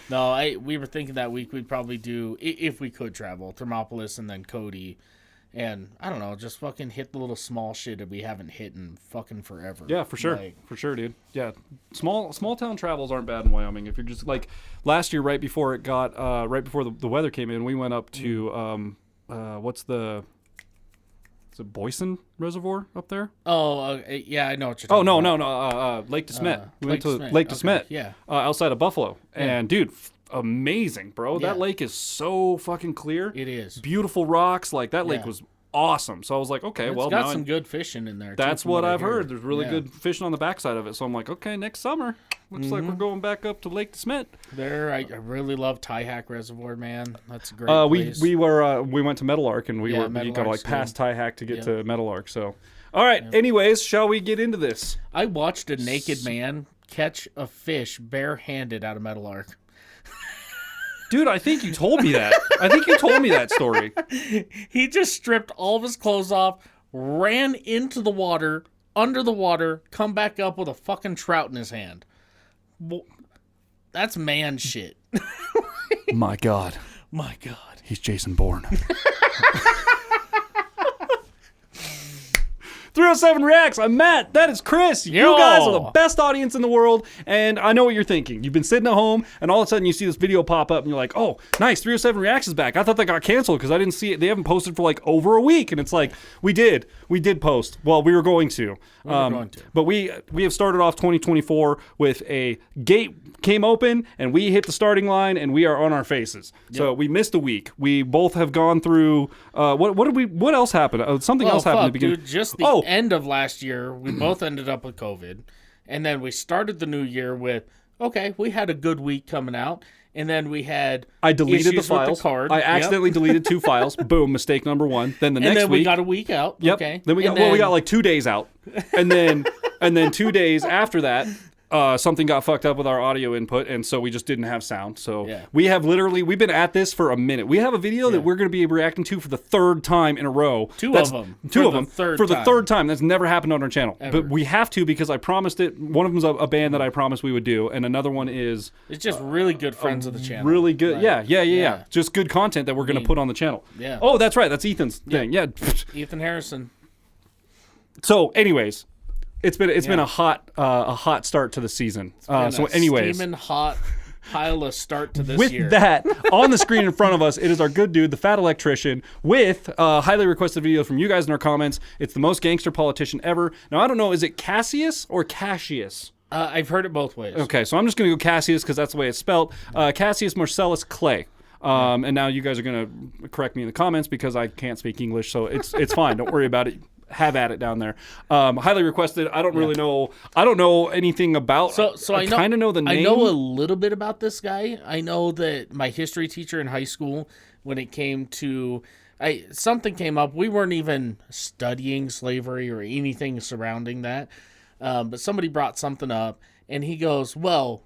No, we were thinking that week we'd probably do, if we could travel, Thermopolis and then Cody. And, I don't know, just fucking hit the little small shit that we haven't hit in fucking forever. Yeah, for sure. Like, For sure, dude. Yeah. Small town travels aren't bad in Wyoming. If you're just, like, last year, right before the weather came in, we went up to, is it Boyson Reservoir up there? Oh, yeah, I know what you're talking about. No. Lake DeSmet. We went to DeSmet. Lake DeSmet. Okay, yeah. Outside of Buffalo. Yeah. And, dude, amazing, bro. Yeah. That lake is so fucking clear. It is. Beautiful rocks. Like, that lake Yeah. was awesome. So I was like, okay, It's well, got now some good fishing in there. that's too, what I I've hear. heard. There's really Yeah. good fishing on the backside of it. So I'm like, okay, next summer. Looks like we're going back up to Lake DeSmet. There, I really love Tyhack Reservoir, man. That's a great place. We went to Meadowlark and you got to like Meadowlark's past Tyhack to get Yeah. to Meadowlark. So, all right. Anyways, shall we get into this? I watched a naked man catch a fish barehanded out of Meadowlark. Dude, I think you told me that. I think you told me that story. He just stripped all of his clothes off, ran into the water, under the water, come back up with a fucking trout in his hand. That's man shit. My God. My God. He's Jason Bourne. 307 Reacts. I'm Matt. That is Chris. You guys are the best audience in the world. And I know what you're thinking. You've been sitting at home, and all of a sudden you see this video pop up, and you're like, oh, nice. 307 Reacts is back. I thought that got canceled because I didn't see it. They haven't posted for like over a week. And it's like, we did post. Well, we were going to. But we have started off 2024 with a gate came open, and we hit the starting line, and we are on our faces. Yep. So we missed a week. We both have gone through. What else happened? Something else happened at the beginning. Dude, just the end of last year, we both ended up with COVID, and then we started the new year with, okay, we had a good week coming out, and then we had I deleted the files. With the card. I accidentally deleted 2 files. Boom, mistake number 1. Then next week we got a week out. Yep. Okay. Then we got like 2 days out, and then 2 days after that. Something got fucked up with our audio input, and so we just didn't have sound. So we've been at this for a minute. We have a video that we're going to be reacting to for the 3rd time in a row. Two of them for the third time. That's never happened on our channel. Ever. But we have to because I promised it. One of them's a band that I promised we would do, and another one is it's just really good friends of the channel. Really good, right. Yeah. Just good content that we're going to put on the channel. Yeah. Oh, that's right. That's Ethan's thing. Yeah. Ethan Harrison. So, anyways. It's been a hot start to the season. Steaming hot pile of start to this year. With that, on the screen in front of us, it is our good dude, the Fat Electrician, with a highly requested video from you guys in our comments. It's the most gangster politician ever. Now, I don't know, is it Cassius or Cassius? I've heard it both ways. Okay, so I'm just going to go Cassius because that's the way it's spelled. Cassius Marcellus Clay. And now you guys are going to correct me in the comments because I can't speak English, so it's fine. Don't worry about it. Have at it down there. Highly requested. I don't really know. I don't know anything about. So I kind of know the name. I know a little bit about this guy. I know that my history teacher in high school, when it came to, something came up. We weren't even studying slavery or anything surrounding that, but somebody brought something up, and he goes, "Well,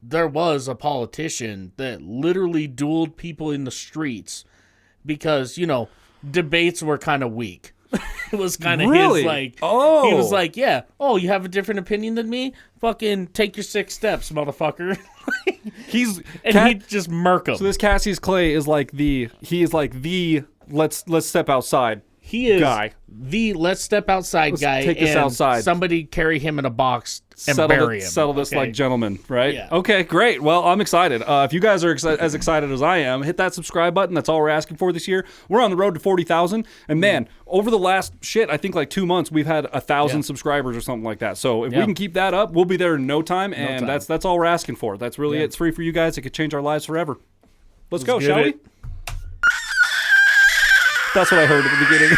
there was a politician that literally dueled people in the streets because debates were kind of weak." It was kind of his, like, he was like, yeah, you have a different opinion than me? Fucking take your 6 steps, motherfucker. He'd just murk him. So this Cassius Clay is like the let's step outside guy. The let's step outside guy. Take this outside. Somebody carry him in a box and bury him. Settle this like gentlemen, right? Yeah. Okay, great. Well, I'm excited. If you guys are as excited as I am, hit that subscribe button. That's all we're asking for this year. We're on the road to 40,000. And man, over the last I think like 2 months, we've had 1,000 subscribers or something like that. So if we can keep that up, we'll be there in no time. And that's all we're asking for. That's really it. It's free for you guys. It could change our lives forever. Let's go, shall we? That's what I heard at the beginning.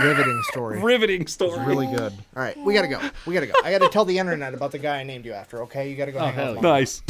Riveting story. Riveting story. It's really good. All right, we gotta go. I gotta tell the internet about the guy I named you after. Okay, you gotta go. Hang out. Nice.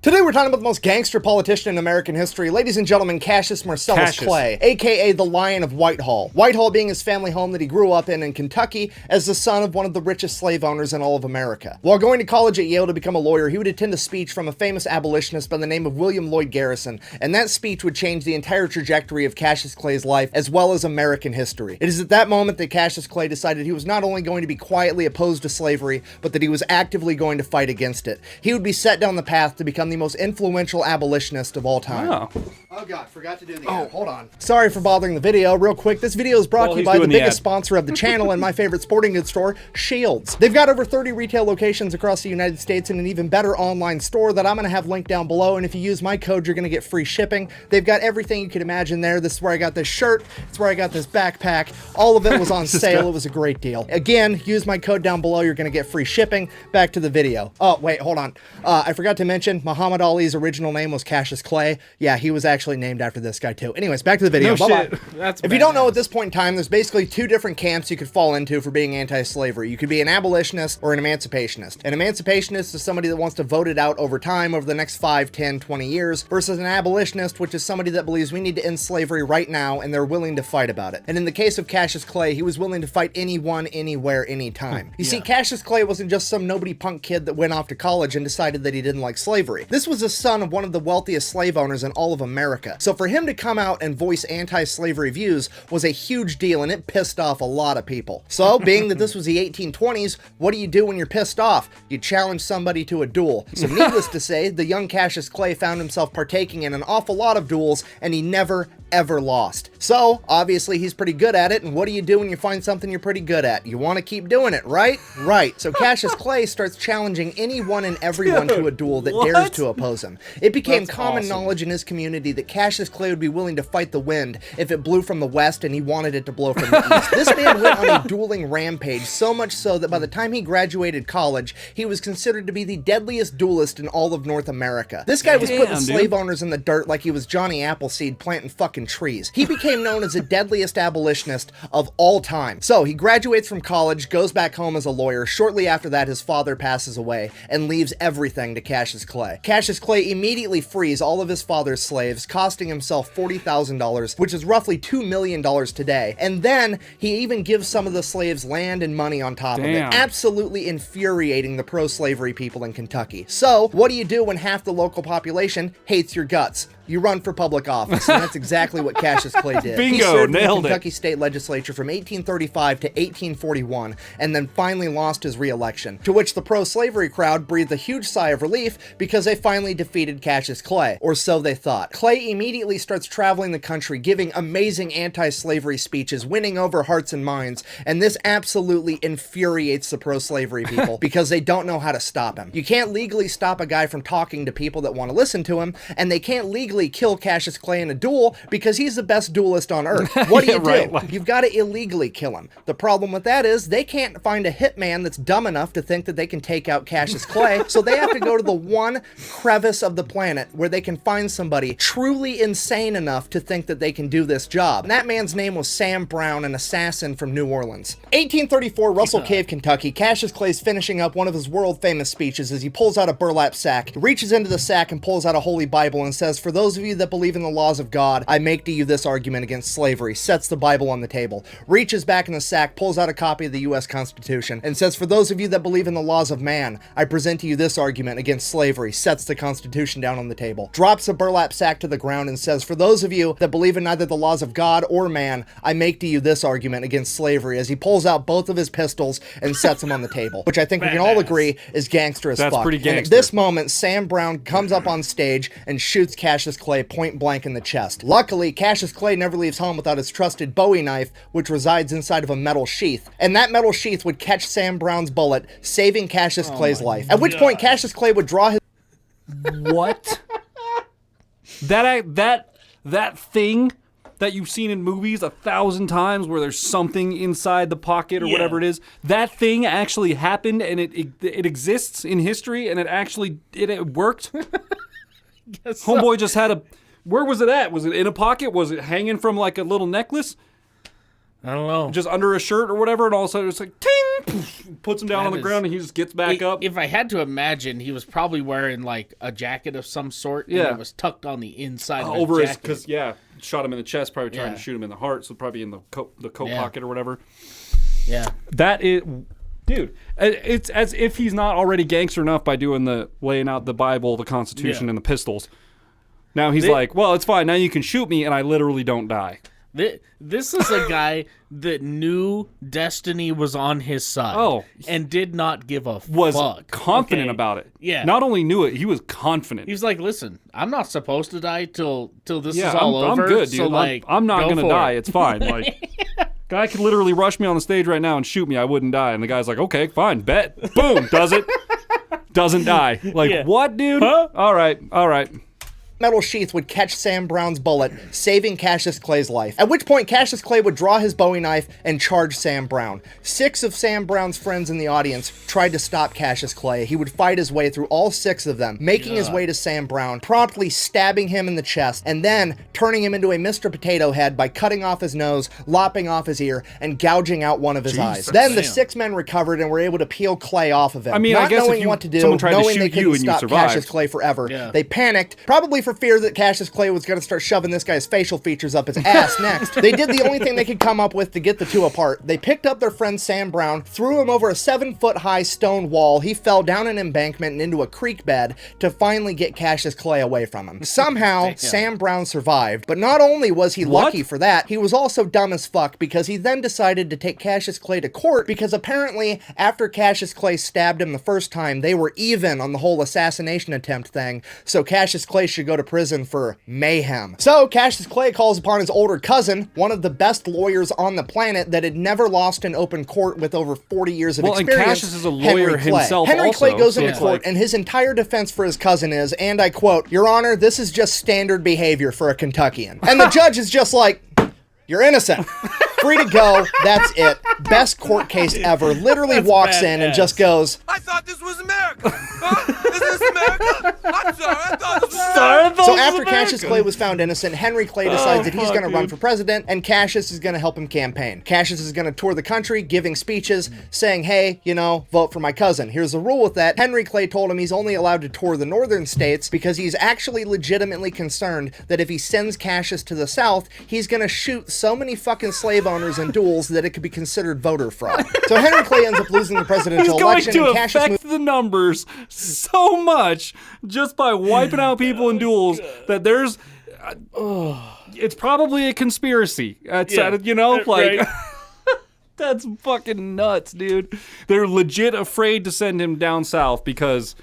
Today we're talking about the most gangster politician in American history. Ladies and gentlemen, Cassius Marcellus Clay, a.k.a. the Lion of Whitehall. Whitehall being his family home that he grew up in Kentucky as the son of one of the richest slave owners in all of America. While going to college at Yale to become a lawyer, he would attend a speech from a famous abolitionist by the name of William Lloyd Garrison, and that speech would change the entire trajectory of Cassius Clay's life as well as American history. It is at that moment that Cassius Clay decided he was not only going to be quietly opposed to slavery, but that he was actively going to fight against it. He would be set down the path path to become the most influential abolitionist of all time. Oh, God, forgot to do the ad. Hold on. Sorry for bothering the video. Real quick, this video is brought to you by the biggest sponsor of the channel and my favorite sporting goods store, Shields. They've got over 30 retail locations across the United States and an even better online store that I'm going to have linked down below, and if you use my code, you're going to get free shipping. They've got everything you could imagine there. This is where I got this shirt. It's where I got this backpack. All of it was on sale. It was a great deal. Again, use my code down below. You're going to get free shipping. Back to the video. Oh, wait, hold on. I forgot to mention, Muhammad Ali's original name was Cassius Clay. Yeah, he was actually named after this guy too. Anyways, back to the video. Bye-bye. If you don't know, at this point in time, there's basically two different camps you could fall into for being anti-slavery. You could be an abolitionist or an emancipationist. An emancipationist is somebody that wants to vote it out over time, over the next 5, 10, 20 years, versus an abolitionist, which is somebody that believes we need to end slavery right now, and they're willing to fight about it. And in the case of Cassius Clay, he was willing to fight anyone, anywhere, anytime. You see, Cassius Clay wasn't just some nobody punk kid that went off to college and decided that he didn't like slavery. This was the son of one of the wealthiest slave owners in all of America. So for him to come out and voice anti-slavery views was a huge deal, and it pissed off a lot of people. So, being that this was the 1820s, what do you do when you're pissed off? You challenge somebody to a duel. So needless to say, the young Cassius Clay found himself partaking in an awful lot of duels, and he never, ever lost. So, obviously, he's pretty good at it, and what do you do when you find something you're pretty good at? You want to keep doing it, right? Right. So Cassius Clay starts challenging anyone and everyone to a duel that dares to oppose him. It became common knowledge in his community that Cassius Clay would be willing to fight the wind if it blew from the west and he wanted it to blow from the east. This man went on a dueling rampage, so much so that by the time he graduated college, he was considered to be the deadliest duelist in all of North America. This guy was putting slave owners in the dirt like he was Johnny Appleseed planting fucking trees. He became known as the deadliest abolitionist of all time. So he graduates from college, goes back home as a lawyer. Shortly after that, his father passes away and leaves everything to Cassius Clay. Cassius Clay immediately frees all of his father's slaves, costing himself $40,000, which is roughly $2 million today. And then he even gives some of the slaves land and money on top of it, absolutely infuriating the pro-slavery people in Kentucky. So what do you do when half the local population hates your guts? You run for public office, and that's exactly what Cassius Clay did. Bingo, he served in the nailed Kentucky State Legislature from 1835 to 1841, and then finally lost his re-election, to which the pro-slavery crowd breathed a huge sigh of relief because they finally defeated Cassius Clay, or so they thought. Clay immediately starts traveling the country, giving amazing anti-slavery speeches, winning over hearts and minds, and this absolutely infuriates the pro-slavery people because they don't know how to stop him. You can't legally stop a guy from talking to people that want to listen to him, and they can't legally kill Cassius Clay in a duel because he's the best duelist on earth. What do you do? You've got to illegally kill him. The problem with that is they can't find a hitman that's dumb enough to think that they can take out Cassius Clay, so they have to go to the one crevice of the planet where they can find somebody truly insane enough to think that they can do this job. And that man's name was Sam Brown, an assassin from New Orleans. 1834, Russell Cave, Kentucky. Cassius Clay's finishing up one of his world-famous speeches as he pulls out a burlap sack, reaches into the sack and pulls out a holy Bible and says, "For those of you that believe in the laws of God, I make to you this argument against slavery," sets the Bible on the table, reaches back in the sack, pulls out a copy of the U.S. Constitution, and says, "For those of you that believe in the laws of man, I present to you this argument against slavery," sets the Constitution down on the table, drops a burlap sack to the ground and says, "For those of you that believe in neither the laws of God or man, I make to you this argument against slavery," as he pulls out both of his pistols and sets them on the table, which I think we can all agree is gangster as fuck. That's pretty gangster. And at this moment, Sam Brown comes up on stage and shoots Cassius Clay point blank in the chest. Luckily, Cassius Clay never leaves home without his trusted Bowie knife, which resides inside of a metal sheath. And that metal sheath would catch Sam Brown's bullet, saving Cassius Clay's life. At which point, Cassius Clay would draw his... What? That thing that you've seen in movies 1,000 times where there's something inside the pocket or whatever it is, that thing actually happened and it exists in history and it worked? Homeboy just had a... Where was it at? Was it in a pocket? Was it hanging from like a little necklace? I don't know. Just under a shirt or whatever, and all of a sudden it's like, ting! Poof, puts him down on the ground and he just gets back up. If I had to imagine, he was probably wearing like a jacket of some sort. Yeah. And it was tucked on the inside of over his jacket. Because, shot him in the chest, probably trying to shoot him in the heart, so probably in the coat pocket or whatever. Yeah. That is... Dude, it's as if he's not already gangster enough by laying out the Bible, the Constitution, and the pistols. Now he's like, well, it's fine. Now you can shoot me, and I literally don't die. This is a guy that knew destiny was on his side and did not give a fuck. Confident about it. Yeah. Not only knew it, he was confident. He's like, listen, I'm not supposed to die till this is all over. I'm good, dude. So, like, I'm not going to die. It. It's fine. Like, guy could literally rush me on the stage right now and shoot me. I wouldn't die. And the guy's like, okay, fine, bet. Boom, does it. Doesn't die. Like, what, dude? Huh? All right. Metal sheath would catch Sam Brown's bullet, saving Cassius Clay's life. At which point, Cassius Clay would draw his Bowie knife and charge Sam Brown. 6 of Sam Brown's friends in the audience tried to stop Cassius Clay. He would fight his way through all 6 of them, making his way to Sam Brown, promptly stabbing him in the chest, and then turning him into a Mr. Potato Head by cutting off his nose, lopping off his ear, and gouging out one of his eyes. Then the 6 men recovered and were able to peel Clay off of him. I mean, not I guess knowing if what to do, someone tried to knowing shoot they you couldn't and you stop survived. Cassius Clay forever. Yeah. They panicked, probably for fear that Cassius Clay was going to start shoving this guy's facial features up his ass next. They did the only thing they could come up with to get the two apart. They picked up their friend Sam Brown, threw him over a 7-foot-high stone wall. He fell down an embankment and into a creek bed to finally get Cassius Clay away from him. Somehow, Sam Brown survived, but not only was he lucky for that, he was also dumb as fuck because he then decided to take Cassius Clay to court because apparently after Cassius Clay stabbed him the first time, they were even on the whole assassination attempt thing, so Cassius Clay should go to prison for mayhem. So Cassius Clay calls upon his older cousin, one of the best lawyers on the planet that had never lost in open court with over 40 years of experience. And Cassius is a lawyer himself Henry also, Clay goes so into court, and his entire defense for his cousin is, and I quote, "Your Honor, this is just standard behavior for a Kentuckian." And the judge is just like, "You're innocent. Free to go. That's it. Best court case ever." Literally walks in and just goes, "I thought this was America. Huh? Is this America? I'm sorry. I thought this was America." So after Cassius Clay was found innocent, Henry Clay decides that he's going to run for president, and Cassius is going to help him campaign. Cassius is going to tour the country, giving speeches, saying, hey, vote for my cousin. Here's the rule with that. Henry Clay told him he's only allowed to tour the northern states because he's actually legitimately concerned that if he sends Cassius to the south, he's going to shoot so many fucking slave owners in duels that it could be considered voter fraud. So Henry Clay ends up losing the presidential election, He's going and to Cassius affect the numbers so much just by wiping out people in duels that there's... it's probably a conspiracy. That's, right. That's fucking nuts, dude. They're legit afraid to send him down south because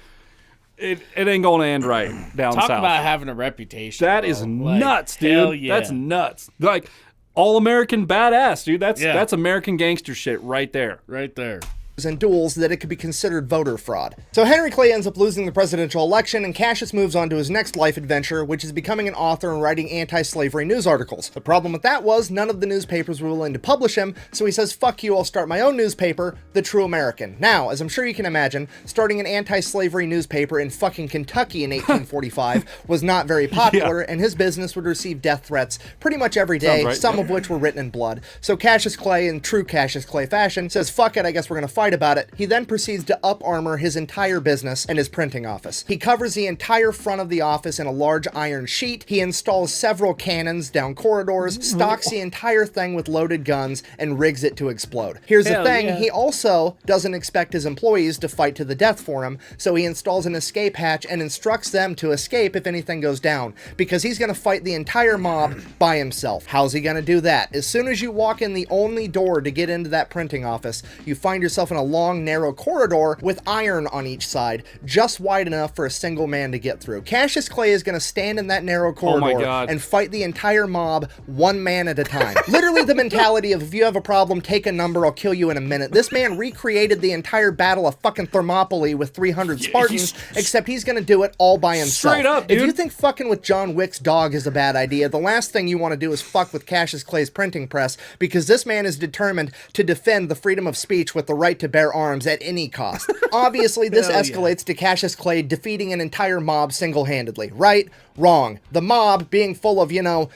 it ain't going to end right down south. Talk about having a reputation. That is nuts, dude. Hell yeah. That's nuts. Like, all-American badass, dude. That's American gangster shit right there. Right there. And duels that it could be considered voter fraud. So Henry Clay ends up losing the presidential election, and Cassius moves on to his next life adventure, which is becoming an author and writing anti-slavery news articles. The problem with that was none of the newspapers were willing to publish him, so he says, fuck you, I'll start my own newspaper, The True American. Now, as I'm sure you can imagine, starting an anti-slavery newspaper in fucking Kentucky in 1845 was not very popular, and his business would receive death threats pretty much every day, right. some of which were written in blood. So Cassius Clay, in true Cassius Clay fashion, says, fuck it, I guess we're gonna fight about it. He then proceeds to up-armor his entire business and his printing office. He covers the entire front of the office in a large iron sheet. He installs several cannons down corridors, stocks the entire thing with loaded guns, and rigs it to explode. Here's the thing, he also doesn't expect his employees to fight to the death for him, so he installs an escape hatch and instructs them to escape if anything goes down, because he's going to fight the entire mob by himself. How's he going to do that? As soon as you walk in the only door to get into that printing office, you find yourself in a long, narrow corridor with iron on each side, just wide enough for a single man to get through. Cassius Clay is going to stand in that narrow corridor and fight the entire mob one man at a time. Literally the mentality of, if you have a problem, take a number, I'll kill you in a minute. This man recreated the entire Battle of fucking Thermopylae with 300 Spartans, except he's going to do it all by himself. Straight up, dude. If you think fucking with John Wick's dog is a bad idea, the last thing you want to do is fuck with Cassius Clay's printing press, because this man is determined to defend the freedom of speech with the right to bear arms at any cost. Obviously, this escalates to Cassius Clay defeating an entire mob single-handedly. Right? Wrong. The mob, being full of,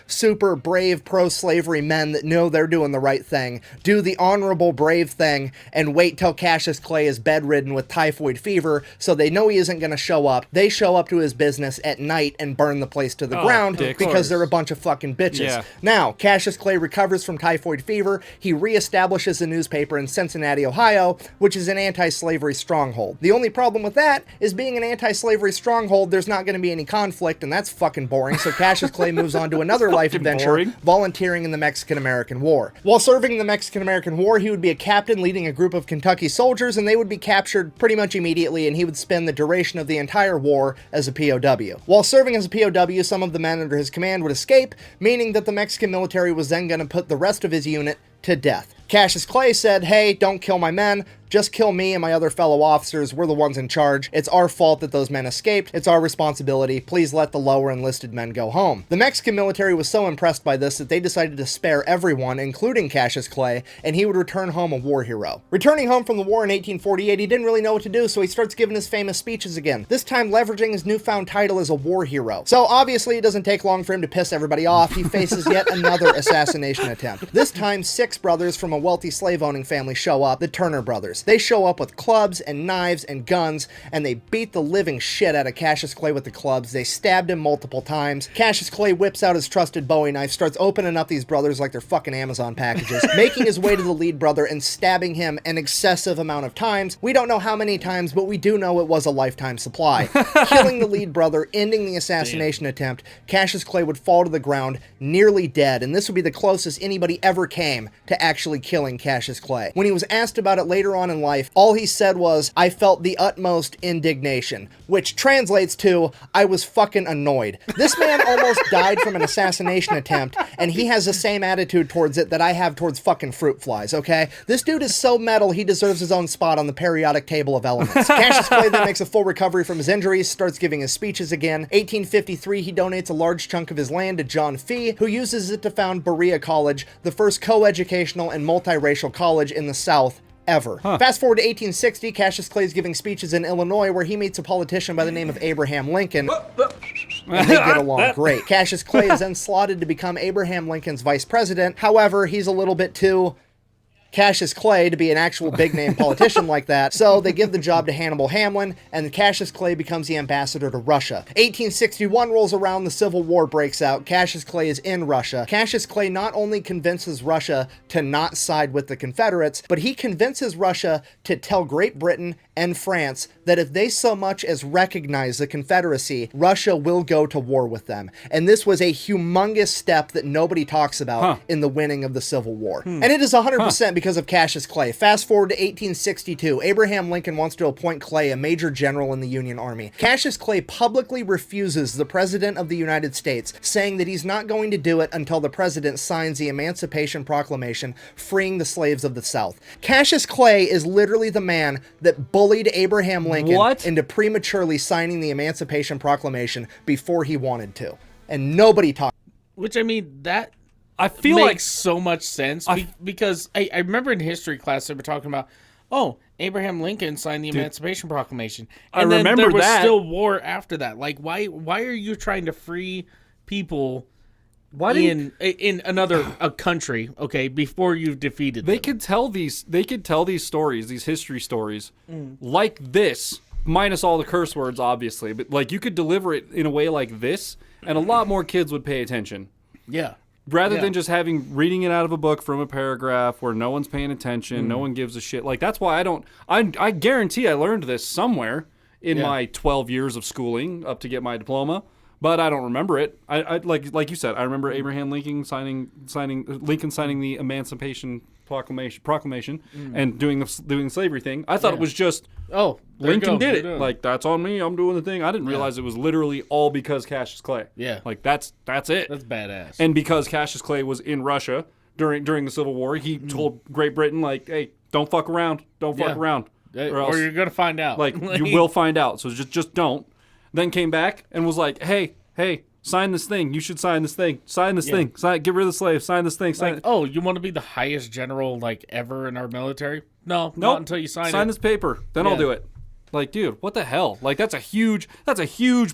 super brave pro-slavery men that know they're doing the right thing, do the honorable brave thing and wait till Cassius Clay is bedridden with typhoid fever, so they know he isn't going to show up. They show up to his business at night and burn the place to the ground because they're a bunch of fucking bitches. Yeah. Now, Cassius Clay recovers from typhoid fever. He reestablishes a newspaper in Cincinnati, Ohio, which is an anti-slavery stronghold. The only problem with that is being an anti-slavery stronghold, there's not going to be any conflict, and that's fucking boring, so Cassius Clay moves on to another life adventure, volunteering in the Mexican-American War. While serving in the Mexican-American War, he would be a captain leading a group of Kentucky soldiers, and they would be captured pretty much immediately, and he would spend the duration of the entire war as a POW. While serving as a POW, some of the men under his command would escape, meaning that the Mexican military was then going to put the rest of his unit to death. Cassius Clay said, hey, don't kill my men, just kill me and my other fellow officers, we're the ones in charge. It's our fault that those men escaped, it's our responsibility, please let the lower enlisted men go home. The Mexican military was so impressed by this that they decided to spare everyone, including Cassius Clay, and he would return home a war hero. Returning home from the war in 1848, he didn't really know what to do, so he starts giving his famous speeches again, this time leveraging his newfound title as a war hero. So obviously it doesn't take long for him to piss everybody off, he faces yet another assassination attempt. This time 6 brothers from a wealthy slave-owning family show up, the Turner brothers. They show up with clubs and knives and guns, and they beat the living shit out of Cassius Clay with the clubs. They stabbed him multiple times. Cassius Clay whips out his trusted Bowie knife, starts opening up these brothers like they're fucking Amazon packages, making his way to the lead brother and stabbing him an excessive amount of times. We don't know how many times, but we do know it was a lifetime supply. Killing the lead brother, ending the assassination attempt, Cassius Clay would fall to the ground, nearly dead, and this would be the closest anybody ever came to actually killing Cassius Clay. When he was asked about it later on in life, all he said was, I felt the utmost indignation, which translates to, I was fucking annoyed. This man almost died from an assassination attempt, and he has the same attitude towards it that I have towards fucking fruit flies, okay? This dude is so metal, he deserves his own spot on the periodic table of elements. Cassius Clay then makes a full recovery from his injuries, starts giving his speeches again. 1853, he donates a large chunk of his land to John Fee, who uses it to found Berea College, the first co-educational and multiracial college in the South ever. Fast forward to 1860, Cassius Clay is giving speeches in Illinois where he meets a politician by the name of Abraham Lincoln, and they get along great. Cassius Clay is then slotted to become Abraham Lincoln's vice president. However, he's a little bit too Cassius Clay to be an actual big-name politician like that, so they give the job to Hannibal Hamlin, and Cassius Clay becomes the ambassador to Russia. 1861 rolls around, the Civil War breaks out, Cassius Clay is in Russia. Cassius Clay not only convinces Russia to not side with the Confederates, but he convinces Russia to tell Great Britain and France that if they so much as recognize the Confederacy, Russia will go to war with them. And this was a humongous step that nobody talks about in the winning of the Civil War. And it is 100% because of Cassius Clay. Fast forward to 1862, Abraham Lincoln wants to appoint Clay a major general in the Union Army. Cassius Clay publicly refuses the President of the United States, saying that he's not going to do it until the President signs the Emancipation Proclamation freeing the slaves of the South. Cassius Clay is literally the man that bullied Abraham Lincoln into prematurely signing the Emancipation Proclamation before he wanted to. And nobody talks. Which, I mean, that I feel makes like so much sense because I remember in history class they were talking about, Abraham Lincoln signed the Emancipation Proclamation, and then there was still war after that. Like, why are you trying to free people in another country, okay, before you've defeated them? They could tell these stories, these history stories, like this, minus all the curse words, obviously, but like you could deliver it in a way like this, and a lot more kids would pay attention. Yeah. Rather than just reading it out of a book from a paragraph where no one's paying attention, no one gives a shit. Like, that's why I guarantee I learned this somewhere in my 12 years of schooling up to get my diploma, but I don't remember it. I like you said, I remember Abraham Lincoln signing the Emancipation Proclamation and doing the slavery thing. I thought it was just Lincoln did it. Like, that's on me. I'm doing the thing. I didn't realize it was literally all because Cassius Clay. Yeah. Like, that's it. That's badass. And because Cassius Clay was in Russia during the Civil War, he told Great Britain, like, hey, don't fuck around. Don't fuck around. Or you're going to find out. Like, you will find out. So just don't. Then came back and was like, hey, sign this thing. You should sign this thing. Sign this thing. Get rid of the slaves. Sign this thing. Sign like, you want to be the highest general, like, ever in our military? No, not until you sign it. Sign this paper. Then I'll do it. Like, dude, what the hell? Like, that's a huge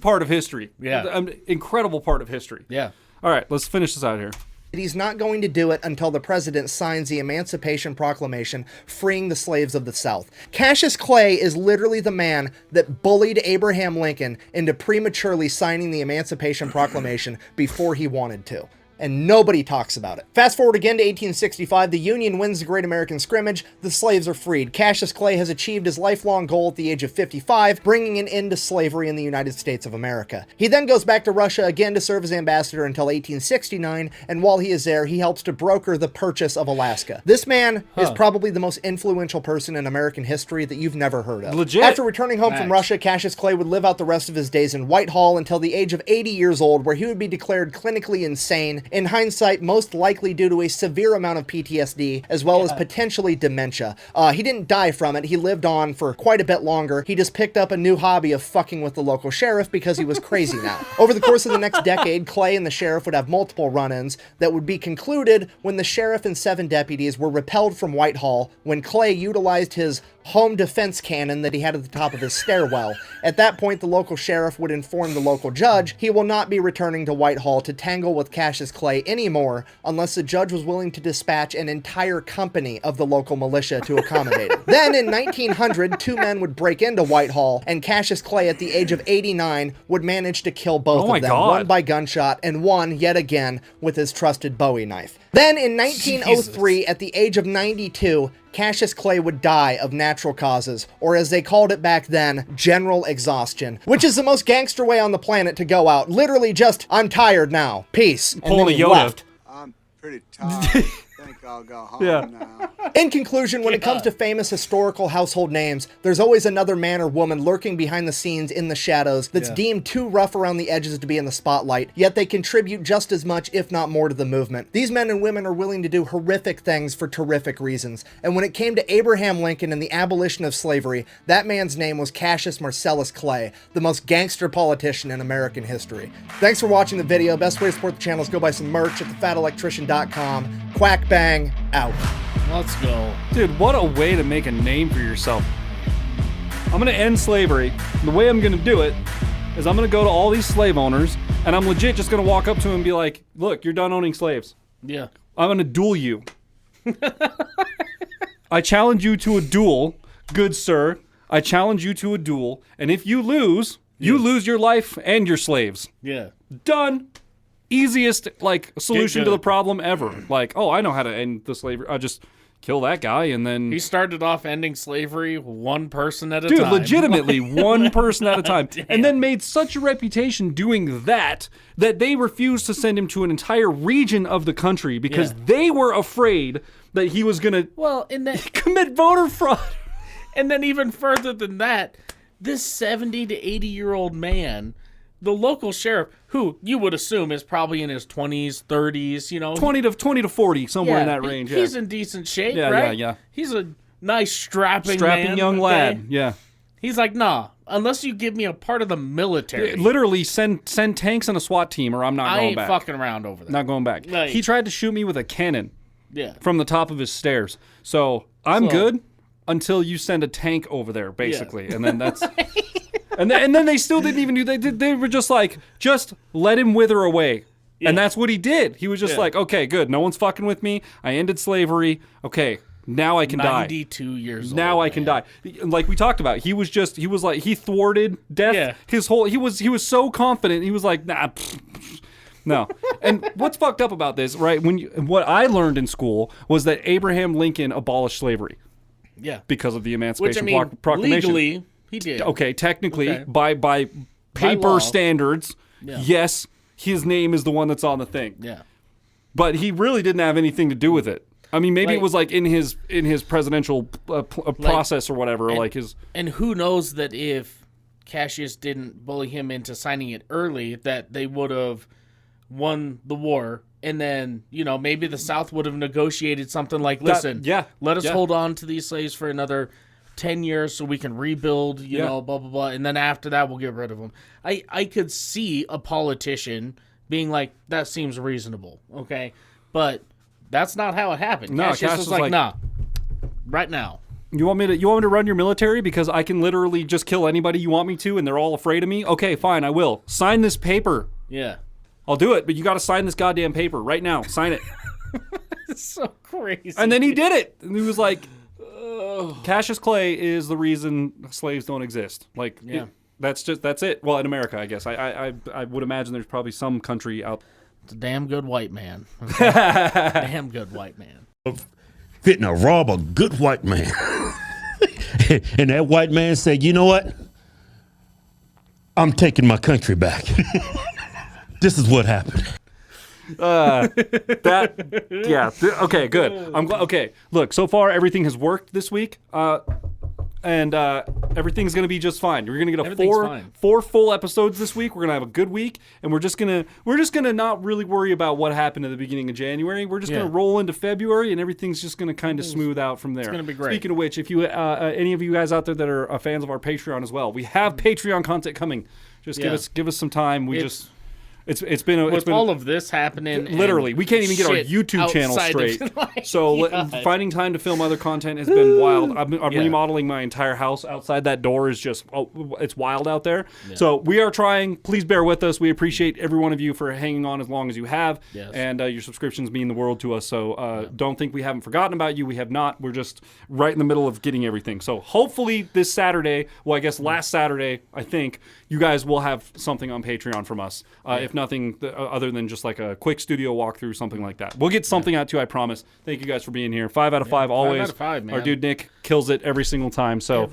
part of history. Yeah. An incredible part of history. Yeah. All right, let's finish this out here. He's not going to do it until the President signs the Emancipation Proclamation freeing the slaves of the South. Cassius Clay is literally the man that bullied Abraham Lincoln into prematurely signing the Emancipation Proclamation before he wanted to. and nobody talks about it. Fast forward again to 1865, the Union wins the Great American Scrimmage, the slaves are freed. Cassius Clay has achieved his lifelong goal at the age of 55, bringing an end to slavery in the United States of America. He then goes back to Russia again to serve as ambassador until 1869, and while he is there, he helps to broker the purchase of Alaska. This man is probably the most influential person in American history that you've never heard of. Legit. After returning home from Russia, Cassius Clay would live out the rest of his days in Whitehall until the age of 80 years old, where he would be declared clinically insane, in hindsight most likely due to a severe amount of PTSD, as well as potentially dementia. He didn't die from it, he lived on for quite a bit longer. He just picked up a new hobby of fucking with the local sheriff because he was crazy now. Over the course of the next decade, Clay and the sheriff would have multiple run-ins that would be concluded when the sheriff and 7 deputies were repelled from Whitehall when Clay utilized his home defense cannon that he had at the top of his stairwell. At that point, the local sheriff would inform the local judge he will not be returning to Whitehall to tangle with Cassius Clay anymore unless the judge was willing to dispatch an entire company of the local militia to accommodate him. Then in 1900, 2 men would break into Whitehall, and Cassius Clay at the age of 89 would manage to kill both of them, one by gunshot and one, yet again, with his trusted Bowie knife. Then in 1903, at the age of 92, Cassius Clay would die of natural causes, or as they called it back then, general exhaustion, which is the most gangster way on the planet to go out. Literally just, I'm tired now, peace. And then he left. I'm pretty tired. Think I'll go home now. In conclusion, when it comes to famous historical household names, there's always another man or woman lurking behind the scenes in the shadows that's deemed too rough around the edges to be in the spotlight, yet they contribute just as much, if not more, to the movement. These men and women are willing to do horrific things for terrific reasons, and when it came to Abraham Lincoln and the abolition of slavery, that man's name was Cassius Marcellus Clay, the most gangster politician in American history. Thanks for watching the video. Best way to support the channel is go buy some merch at thefatelectrician.com. Quack bang, out. Let's go. Dude, what a way to make a name for yourself. I'm gonna end slavery. The way I'm gonna do it is I'm gonna go to all these slave owners and I'm legit just gonna walk up to them and be like, look, you're done owning slaves. Yeah. I'm gonna duel you. I challenge you to a duel, good sir. I challenge you to a duel, and if you lose, you lose your life and your slaves. Yeah. Done. Easiest, like, solution to the problem ever. Like, oh, I know how to end the slavery. I just kill that guy, and then... He started off ending slavery one person at a time. Dude, legitimately, one person at a time. And then made such a reputation doing that they refused to send him to an entire region of the country because they were afraid that he was going to commit voter fraud. And then even further than that, this 70 to 80-year-old man... The local sheriff, who you would assume is probably in his 20s, 30s, you know. 20 to 40, somewhere in that range. He's in decent shape, yeah, right? Yeah. He's a nice strapping man, young lad, yeah. He's like, nah, unless you give me a part of the military. Literally, send tanks and a SWAT team or I'm not going back. I ain't fucking around over there. Not going back. Like, he tried to shoot me with a cannon from the top of his stairs. So, I'm good until you send a tank over there, basically. And then that's... And then they still didn't even do. They were just like, just let him wither away, and that's what he did. He was just like, okay, good, no one's fucking with me. I ended slavery. Okay, now I can die. 92 years old. Now I can die. Like we talked about, he was like he thwarted death. Yeah. He was so confident. He was like, nah. No. And what's fucked up about this, right? What I learned in school was that Abraham Lincoln abolished slavery. Yeah. Because of the Emancipation legally, Proclamation. he did. Okay, technically, by paper standards, yes, his name is the one that's on the thing. Yeah. But he really didn't have anything to do with it. I mean, maybe it was like in his presidential process or whatever, And who knows that if Cassius didn't bully him into signing it early, that they would have won the war. And then, maybe the South would have negotiated something like, listen, let us hold on to these slaves for another 10 years so we can rebuild, blah, blah, blah. And then after that, we'll get rid of them. I could see a politician being like, that seems reasonable, okay? But that's not how it happened. No, Cassius was like, nah, right now. You want me to run your military because I can literally just kill anybody you want me to and they're all afraid of me? Okay, fine, I will. Sign this paper. Yeah. I'll do it, but you got to sign this goddamn paper right now. Sign it. It's so crazy. And then he did it. And he was like, Cassius Clay is the reason slaves don't exist. Like, that's it. Well, in America, I guess. I would imagine there's probably some country out. It's a damn good white man. Damn good white man. Fitting to rob a good white man. And that white man said, you know what? I'm taking my country back. This is what happened. Okay, good. I'm glad. Okay, look, so far everything has worked this week. And everything's gonna be just fine. We're gonna get four full episodes this week. We're gonna have a good week, and we're just gonna not really worry about what happened at the beginning of January. We're just gonna roll into February, and everything's just gonna kind of smooth out from there. It's gonna be great. Speaking of which, if you any of you guys out there that are fans of our Patreon as well, we have Patreon content coming. Just give us some time. It's been all of this happening. Literally, we can't even get our YouTube channel straight. Finding time to film other content has been wild. I'm remodeling my entire house. Outside that door is just it's wild out there. Yeah. So we are trying. Please bear with us. We appreciate every one of you for hanging on as long as you have. Yes. And your subscriptions mean the world to us. So don't think we haven't forgotten about you. We have not. We're just right in the middle of getting everything. So hopefully this Saturday, well, I guess last Saturday, I think you guys will have something on Patreon from us. If nothing other than just like a quick studio walkthrough, something like that. We'll get something out to you, I promise. Thank you guys for being here. 5 out of 5 always. 5 out of 5, man. Our dude Nick kills it every single time. So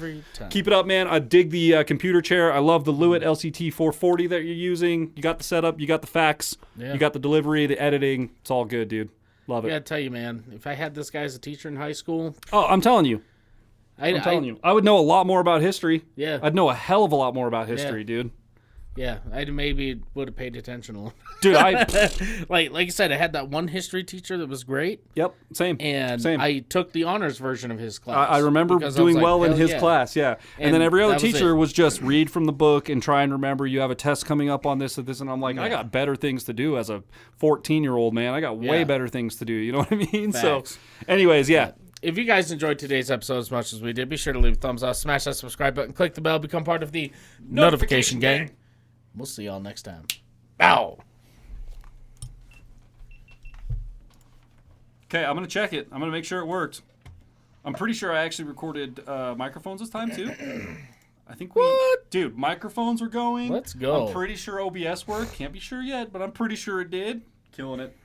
keep it up, man. I dig the computer chair. I love the Lewitt LCT 440 that you're using. You got the setup. You got the facts. Yeah. You got the delivery, the editing. It's all good, dude. Love it. I gotta tell you, man, if I had this guy as a teacher in high school... Oh, I'm telling you. I'm telling you. I would know a lot more about history. Yeah. I'd know a hell of a lot more about history, dude. Yeah, I maybe would have paid attention a little. Dude, like I said, I had that one history teacher that was great. Yep, same. I took the honors version of his class. I remember doing well in his class, yeah. And then every other teacher was just read from the book and try and remember you have a test coming up on this and this. And I'm like, I got better things to do as a 14-year-old, man. I got way better things to do. You know what I mean? Facts. So, anyways, if you guys enjoyed today's episode as much as we did, be sure to leave a thumbs up, smash that subscribe button, click the bell, become part of the notification gang. We'll see y'all next time. Bow. Okay, I'm going to check it. I'm going to make sure it worked. I'm pretty sure I actually recorded microphones this time, too. I think Dude, microphones were going. Let's go. I'm pretty sure OBS worked. Can't be sure yet, but I'm pretty sure it did. Killing it.